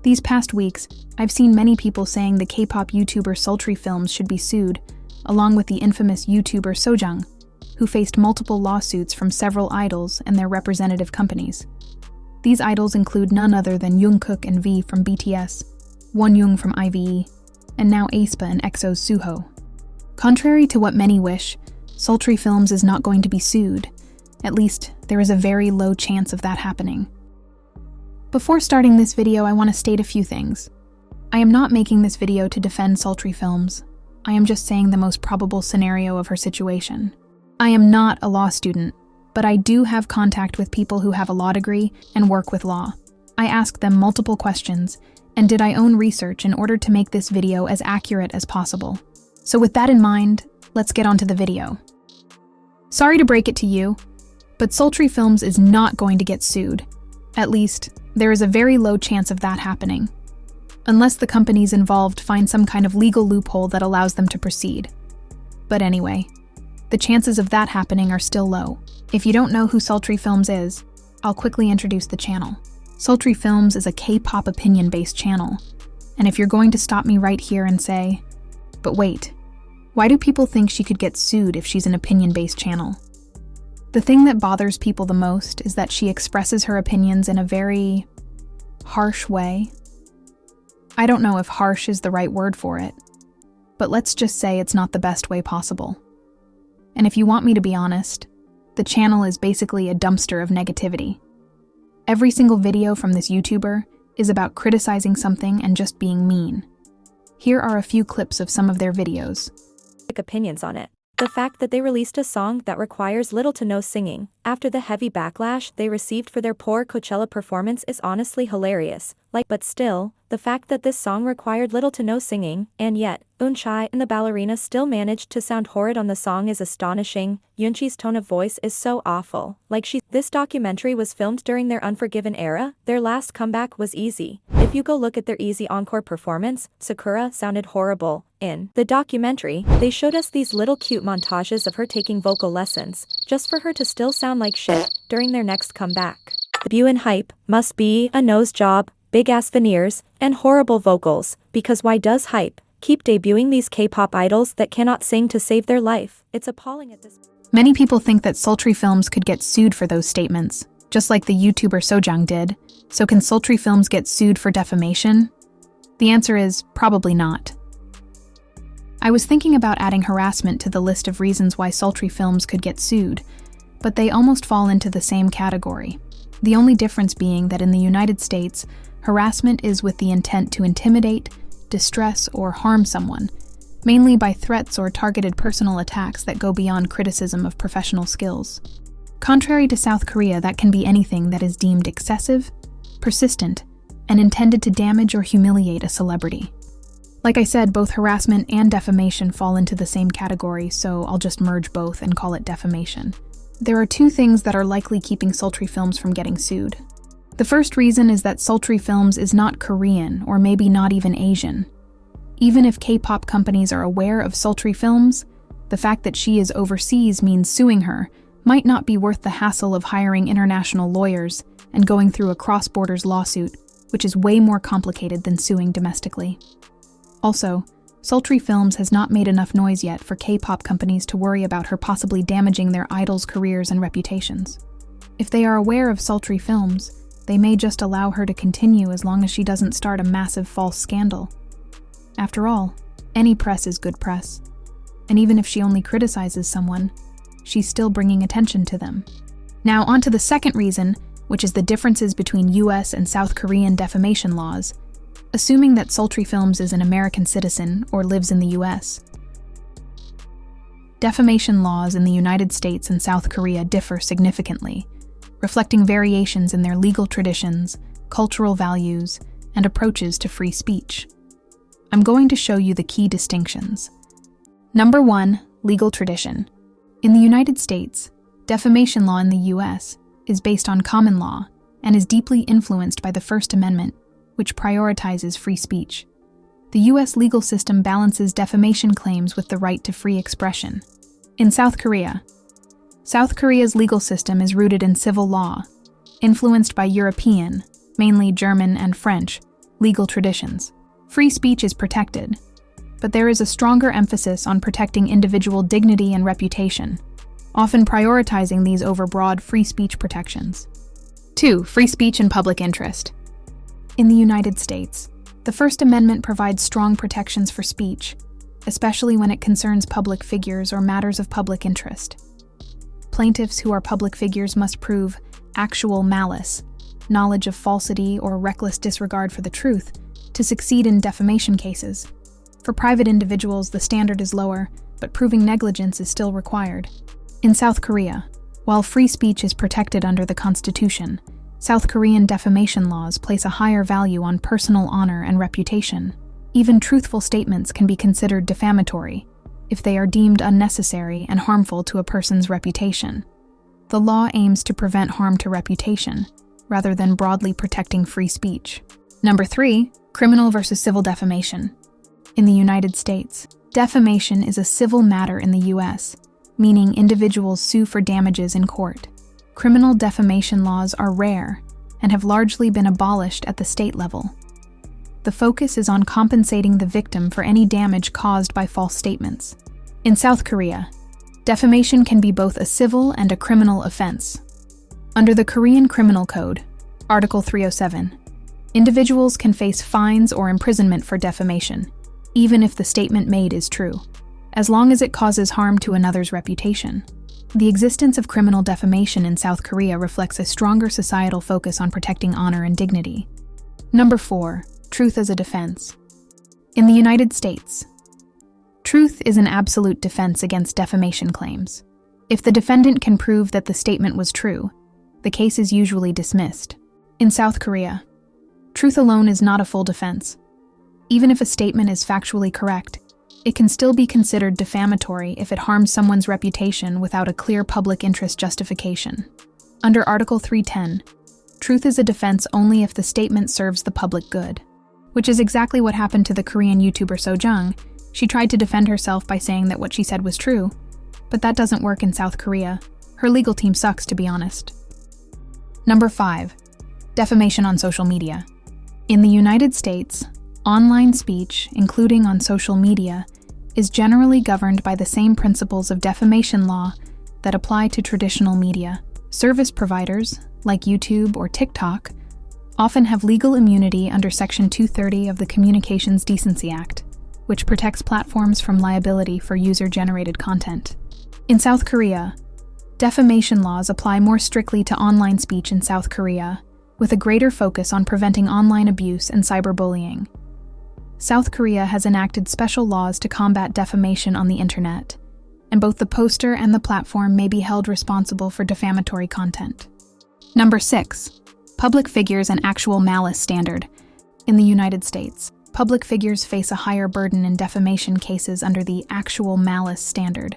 These past weeks, I've seen many people saying the K-pop YouTuber Sultry Films should be sued, along with the infamous YouTuber Sojung, who faced multiple lawsuits from several idols and their representative companies. These idols include none other than Jungkook and V from BTS, Wonyoung from IVE, and now aespa and EXO's Suho. Contrary to what many wish, Sultry Films is not going to be sued. At least, there is a very low chance of that happening. Before starting this video, I want to state a few things. I am not making this video to defend Sultry Films. I am just saying the most probable scenario of her situation. I am not a law student, but I do have contact with people who have a law degree and work with law. I asked them multiple questions and did my own research in order to make this video as accurate as possible. So with that in mind, let's get onto the video. Sorry to break it to you, but Sultry Films is not going to get sued. At least, there is a very low chance of that happening, unless the companies involved find some kind of legal loophole that allows them to proceed. But anyway, the chances of that happening are still low. If you don't know who Sultry Films is, I'll quickly introduce the channel. Sultry Films is a K-pop opinion-based channel, and if you're going to stop me right here and say, but wait, why do people think she could get sued if she's an opinion-based channel? The thing that bothers people the most is that she expresses her opinions in a very harsh way. I don't know if harsh is the right word for it, but let's just say it's not the best way possible. And if you want me to be honest, the channel is basically a dumpster of negativity. Every single video from this YouTuber is about criticizing something and just being mean. Here are a few clips of some of their videos. Opinions on it. The fact that they released a song that requires little to no singing, after the heavy backlash they received for their poor Coachella performance is honestly hilarious. But still, the fact that this song required little to no singing, and yet, Eunchae and the ballerina still managed to sound horrid on the song is astonishing. Yoonchi's tone of voice is so awful. This documentary was filmed during their Unforgiven era. Their last comeback was Easy. If you go look at their Easy encore performance, Sakura sounded horrible. In the documentary, they showed us these little cute montages of her taking vocal lessons, just for her to still sound like shit during their next comeback. The debut and hype must be a nose job, big-ass veneers, and horrible vocals, because why does hype keep debuting these K-pop idols that cannot sing to save their life? It's appalling at this point. Many people think that Sultry Films could get sued for those statements, just like the YouTuber Sojung did. So can Sultry Films get sued for defamation? The answer is probably not. I was thinking about adding harassment to the list of reasons why Sultry Films could get sued, but they almost fall into the same category. The only difference being that in the United States, harassment is with the intent to intimidate, distress, or harm someone, mainly by threats or targeted personal attacks that go beyond criticism of professional skills. Contrary to South Korea, that can be anything that is deemed excessive, persistent, and intended to damage or humiliate a celebrity. Like I said, both harassment and defamation fall into the same category, so I'll just merge both and call it defamation. There are two things that are likely keeping Sultry Films from getting sued. The first reason is that Sultry Films is not Korean, or maybe not even Asian. Even if K-pop companies are aware of Sultry Films, the fact that she is overseas means suing her might not be worth the hassle of hiring international lawyers and going through a cross-borders lawsuit, which is way more complicated than suing domestically. Also, Sultry Films has not made enough noise yet for K-pop companies to worry about her possibly damaging their idols' careers and reputations. If they are aware of Sultry Films, they may just allow her to continue as long as she doesn't start a massive false scandal. After all, any press is good press. And even if she only criticizes someone, she's still bringing attention to them. Now on to the second reason, which is the differences between US and South Korean defamation laws, assuming that Sultry Films is an American citizen or lives in the US. Defamation laws in the United States and South Korea differ significantly, reflecting variations in their legal traditions, cultural values, and approaches to free speech. I'm going to show you the key distinctions. Number 1, legal tradition. In the United States, defamation law in the US is based on common law and is deeply influenced by the First Amendment, which prioritizes free speech. The US legal system balances defamation claims with the right to free expression. In South Korea's legal system is rooted in civil law, influenced by European, mainly German and French, Legal traditions. Free speech is protected, but there is a stronger emphasis on protecting individual dignity and reputation, often prioritizing these over broad free speech protections. 2. Free speech and public interest. In the United States, the First Amendment provides strong protections for speech, especially when it concerns public figures or matters of public interest. Plaintiffs who are public figures must prove actual malice, knowledge of falsity, or reckless disregard for the truth to succeed in defamation cases. For private individuals, the standard is lower, but proving negligence is still required. In South Korea, while free speech is protected under the Constitution, South Korean defamation laws place a higher value on personal honor and reputation. Even truthful statements can be considered defamatory if they are deemed unnecessary and harmful to a person's reputation. The law aims to prevent harm to reputation, rather than broadly protecting free speech. Number 3. Criminal versus civil defamation. In the United States, defamation is a civil matter in the U.S., meaning individuals sue for damages in court. Criminal defamation laws are rare and have largely been abolished at the state level. The focus is on compensating the victim for any damage caused by false statements. In South Korea, defamation can be both a civil and a criminal offense. Under the Korean Criminal Code, Article 307, individuals can face fines or imprisonment for defamation, even if the statement made is true, as long as it causes harm to another's reputation. The existence of criminal defamation in South Korea reflects a stronger societal focus on protecting honor and dignity. Number 4. Truth as a defense. In the United States, truth is an absolute defense against defamation claims. If the defendant can prove that the statement was true, the case is usually dismissed. In South Korea, truth alone is not a full defense. Even if a statement is factually correct, it can still be considered defamatory if it harms someone's reputation without a clear public interest justification. Under Article 310, truth is a defense only if the statement serves the public good, which is exactly what happened to the Korean YouTuber Sojung. She tried to defend herself by saying that what she said was true, but that doesn't work in South Korea. Her legal team sucks, to be honest. Number 5. Defamation on social media. In the United States, online speech, including on social media, is generally governed by the same principles of defamation law that apply to traditional media. Service providers, like YouTube or TikTok, often have legal immunity under Section 230 of the Communications Decency Act, which protects platforms from liability for user-generated content. In South Korea, defamation laws apply more strictly to online speech in South Korea, with a greater focus on preventing online abuse and cyberbullying. South Korea has enacted special laws to combat defamation on the internet, and both the poster and the platform may be held responsible for defamatory content. Number 6. Public figures and actual malice standard. In the United States, public figures face a higher burden in defamation cases under the actual malice standard,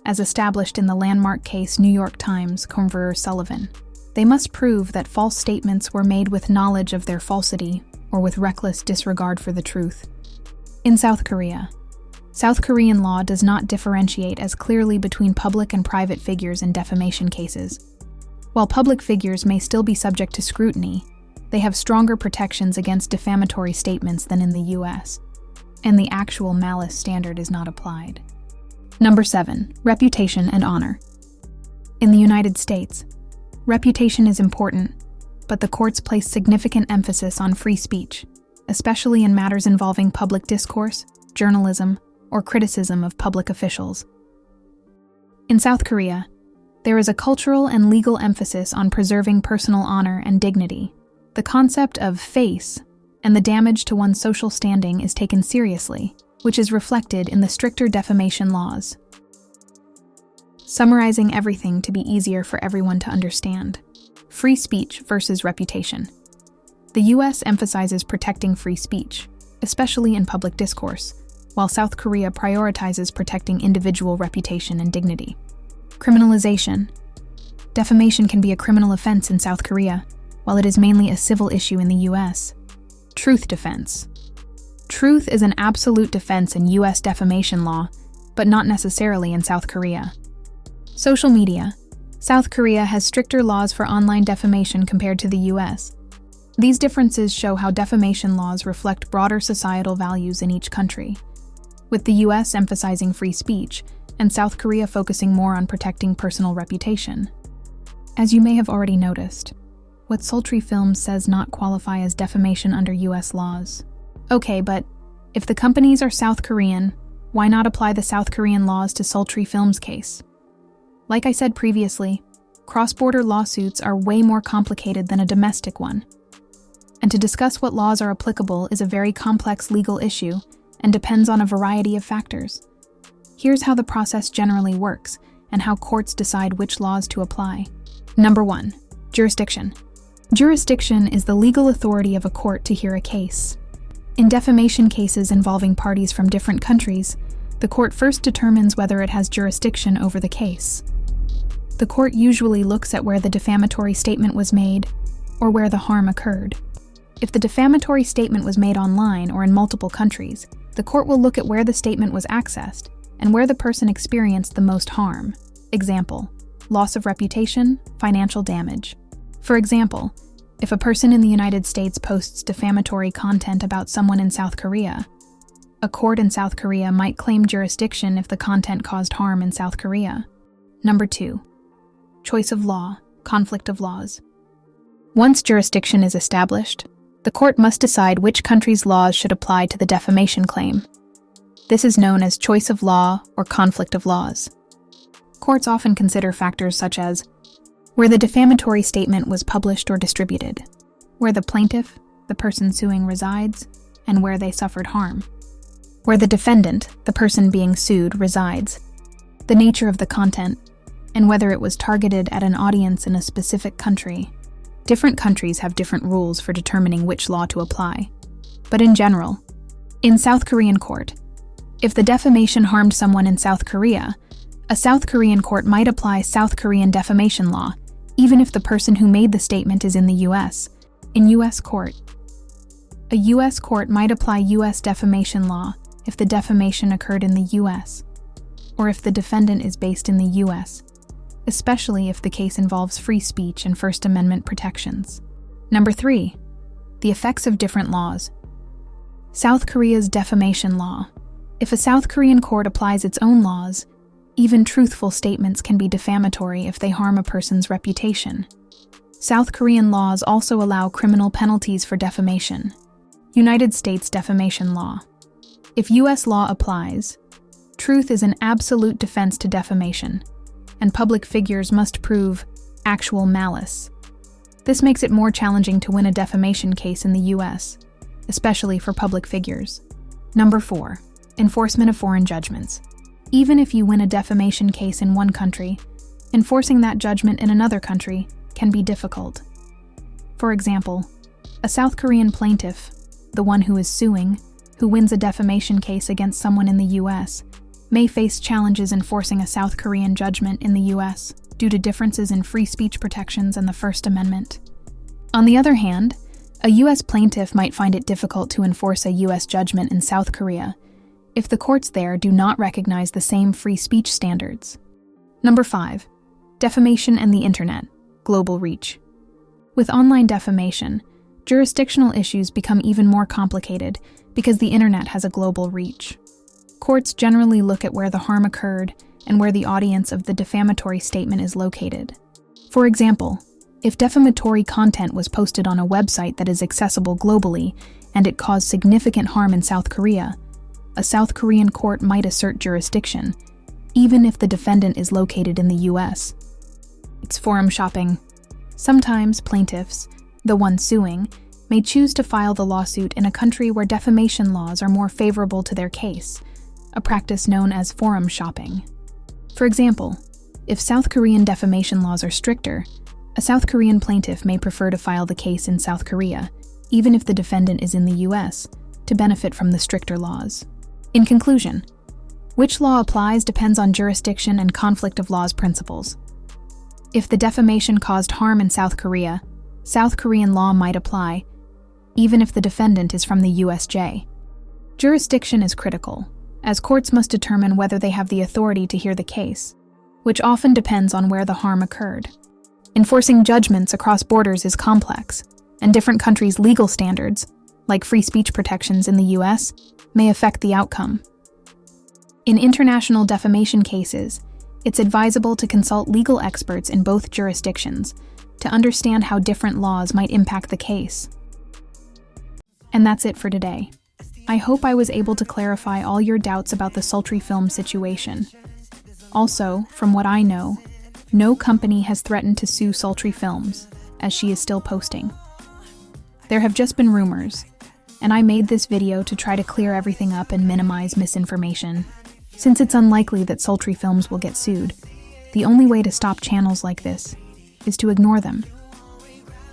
as established in the landmark case New York Times v. Sullivan. They must prove that false statements were made with knowledge of their falsity or with reckless disregard for the truth. In South Korea, South Korean law does not differentiate as clearly between public and private figures in defamation cases. While public figures may still be subject to scrutiny, they have stronger protections against defamatory statements than in the US, and the actual malice standard is not applied. Number 7. Reputation and honor. In the United States, reputation is important, but the courts place significant emphasis on free speech, especially in matters involving public discourse, journalism, or criticism of public officials. In South Korea, there is a cultural and legal emphasis on preserving personal honor and dignity. The concept of face and the damage to one's social standing is taken seriously, which is reflected in the stricter defamation laws. Summarizing everything to be easier for everyone to understand. Free speech versus reputation. The U.S. emphasizes protecting free speech, especially in public discourse, while South Korea prioritizes protecting individual reputation and dignity. Criminalization. Defamation can be a criminal offense in South Korea, while it is mainly a civil issue in the U.S. Truth defense. Truth is an absolute defense in U.S. defamation law, but not necessarily in South Korea. Social media. South Korea has stricter laws for online defamation compared to the U.S. These differences show how defamation laws reflect broader societal values in each country, with the US emphasizing free speech and South Korea focusing more on protecting personal reputation. As you may have already noticed, what Sultry Films says not qualify as defamation under US laws. Okay, but if the companies are South Korean, why not apply the South Korean laws to Sultry Films' case? Like I said previously, cross-border lawsuits are way more complicated than a domestic one. And to discuss what laws are applicable is a very complex legal issue and depends on a variety of factors. Here's how the process generally works and how courts decide which laws to apply. Number 1. Jurisdiction. Jurisdiction is the legal authority of a court to hear a case. In defamation cases involving parties from different countries, the court first determines whether it has jurisdiction over the case. The court usually looks at where the defamatory statement was made or where the harm occurred. If the defamatory statement was made online or in multiple countries, the court will look at where the statement was accessed and where the person experienced the most harm. Example: loss of reputation, financial damage. For example, if a person in the United States posts defamatory content about someone in South Korea, a court in South Korea might claim jurisdiction if the content caused harm in South Korea. Number 2. Choice of law, conflict of laws. Once jurisdiction is established, the court must decide which country's laws should apply to the defamation claim. This is known as choice of law or conflict of laws. Courts often consider factors such as where the defamatory statement was published or distributed, where the plaintiff, the person suing, resides, and where they suffered harm, where the defendant, the person being sued, resides, the nature of the content, and whether it was targeted at an audience in a specific country. Different countries have different rules for determining which law to apply. But in general, in South Korean court, if the defamation harmed someone in South Korea, a South Korean court might apply South Korean defamation law, even if the person who made the statement is in the US. In US court, a US court might apply US defamation law if the defamation occurred in the US, or if the defendant is based in the US, especially if the case involves free speech and First Amendment protections. Number 3. The effects of different laws. South Korea's defamation law. If a South Korean court applies its own laws, even truthful statements can be defamatory if they harm a person's reputation. South Korean laws also allow criminal penalties for defamation. United States defamation law. If US law applies, truth is an absolute defense to defamation, and public figures must prove actual malice. This makes it more challenging to win a defamation case in the US, especially for public figures. Number 4. Enforcement of foreign judgments. Even if you win a defamation case in one country, enforcing that judgment in another country can be difficult. For example, a South Korean plaintiff, the one who is suing, who wins a defamation case against someone in the US, may face challenges enforcing a South Korean judgment in the US due to differences in free speech protections and the First Amendment. On the other hand, a US plaintiff might find it difficult to enforce a US judgment in South Korea if the courts there do not recognize the same free speech standards. Number 5. Defamation and the Internet, global reach. With online defamation, jurisdictional issues become even more complicated because the Internet has a global reach. Courts generally look at where the harm occurred and where the audience of the defamatory statement is located. For example, if defamatory content was posted on a website that is accessible globally and it caused significant harm in South Korea, a South Korean court might assert jurisdiction, even if the defendant is located in the US. It's forum shopping. Sometimes plaintiffs, the one suing, may choose to file the lawsuit in a country where defamation laws are more favorable to their case, a practice known as forum shopping. For example, if South Korean defamation laws are stricter, a South Korean plaintiff may prefer to file the case in South Korea, even if the defendant is in the US, to benefit from the stricter laws. In conclusion, which law applies depends on jurisdiction and conflict of laws principles. If the defamation caused harm in South Korea, South Korean law might apply, even if the defendant is from the USJ. Jurisdiction is critical, as courts must determine whether they have the authority to hear the case, which often depends on where the harm occurred. Enforcing judgments across borders is complex, and different countries' legal standards, like free speech protections in the US, may affect the outcome. In international defamation cases, it's advisable to consult legal experts in both jurisdictions to understand how different laws might impact the case. And that's it for today. I hope I was able to clarify all your doubts about the Sultry Film situation. Also, from what I know, no company has threatened to sue Sultry Films, as she is still posting. There have just been rumors, and I made this video to try to clear everything up and minimize misinformation. Since it's unlikely that Sultry Films will get sued, the only way to stop channels like this is to ignore them.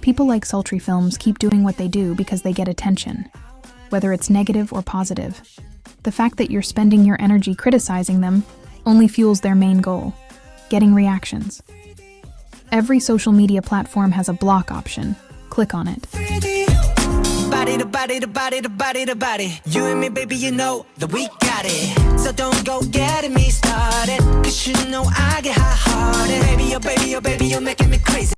People like Sultry Films keep doing what they do because they get attention, whether it's negative or positive. The fact that you're spending your energy criticizing them only fuels their main goal, getting reactions. Every social media platform has a block option. Click on it. Body to body to body to body to body. You and me, baby, you know that we got it. So don't go getting me started, 'cause you know I get hot-hearted. Baby, oh baby, oh baby, you're making